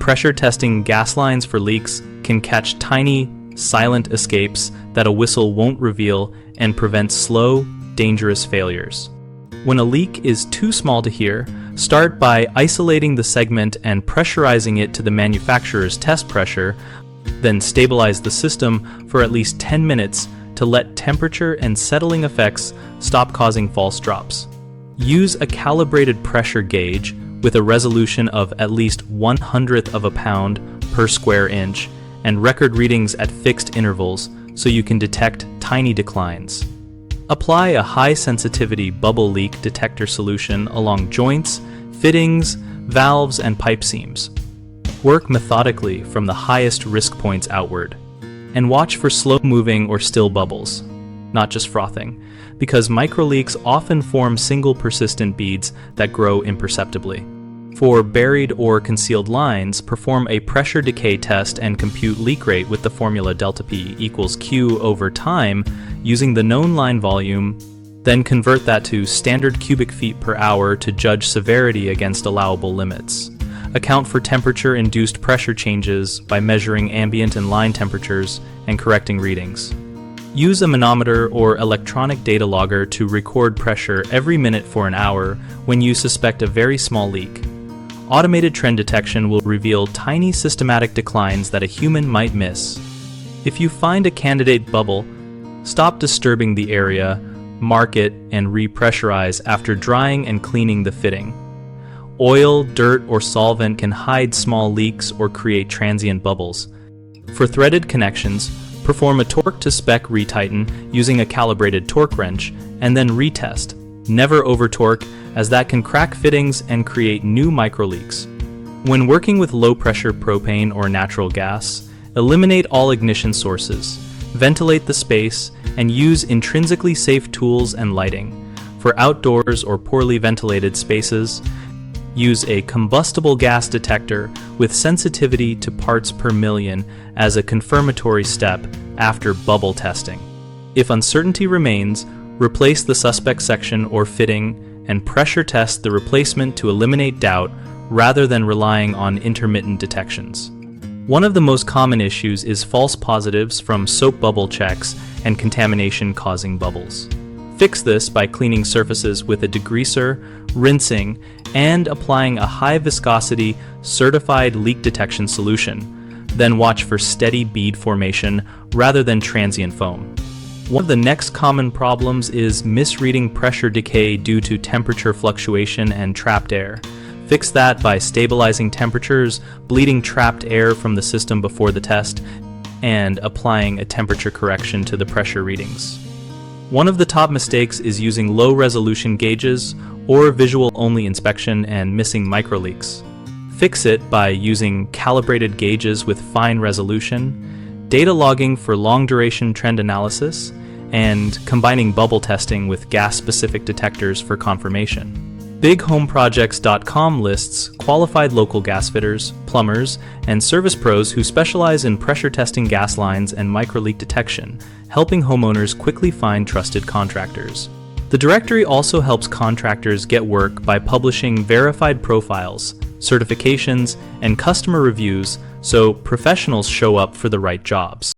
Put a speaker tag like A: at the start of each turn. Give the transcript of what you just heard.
A: pressure testing gas lines for leaks can catch tiny, silent escapes that a whistle won't reveal and prevent slow, dangerous failures. When a leak is too small to hear, start by isolating the segment and pressurizing it to the manufacturer's test pressure, then stabilize the system for at least 10 minutes to let temperature and settling effects stop causing false drops. Use a calibrated pressure gauge with a resolution of at least 1/100th of a pound per square inch and record readings at fixed intervals so you can detect tiny declines. Apply a high-sensitivity bubble leak detector solution along joints, fittings, valves, and pipe seams. Work methodically from the highest risk points outward, and watch for slow-moving or still bubbles, not just frothing, because microleaks often form single persistent beads that grow imperceptibly. For buried or concealed lines, perform a pressure decay test and compute leak rate with the formula delta P equals Q over time using the known line volume, then convert that to standard cubic feet per hour to judge severity against allowable limits. Account for temperature-induced pressure changes by measuring ambient and line temperatures and correcting readings. Use a manometer or electronic data logger to record pressure every minute for an hour when you suspect a very small leak. Automated trend detection will reveal tiny systematic declines that a human might miss. If you find a candidate bubble, stop disturbing the area, mark it, and repressurize after drying and cleaning the fitting. Oil, dirt, or solvent can hide small leaks or create transient bubbles. For threaded connections, perform a torque-to-spec retighten using a calibrated torque wrench, and then retest. Never over-torque, as that can crack fittings and create new microleaks. When working with low-pressure propane or natural gas, eliminate all ignition sources, ventilate the space, and use intrinsically safe tools and lighting. For outdoors or poorly ventilated spaces, use a combustible gas detector with sensitivity to parts per million as a confirmatory step after bubble testing. If uncertainty remains, replace the suspect section or fitting and pressure test the replacement to eliminate doubt rather than relying on intermittent detections. One of the most common issues is false positives from soap bubble checks and contamination causing bubbles. Fix this by cleaning surfaces with a degreaser, rinsing, and applying a high viscosity certified leak detection solution. Then watch for steady bead formation rather than transient foam. One of the next common problems is misreading pressure decay due to temperature fluctuation and trapped air. Fix that by stabilizing temperatures, bleeding trapped air from the system before the test, and applying a temperature correction to the pressure readings. One of the top mistakes is using low-resolution gauges or visual-only inspection and missing microleaks. Fix it by using calibrated gauges with fine resolution, data logging for long-duration trend analysis, and combining bubble testing with gas-specific detectors for confirmation. BigHomeProjects.com lists qualified local gas fitters, plumbers, and service pros who specialize in pressure testing gas lines and microleak detection, helping homeowners quickly find trusted contractors. The directory also helps contractors get work by publishing verified profiles, certifications, and customer reviews so professionals show up for the right jobs.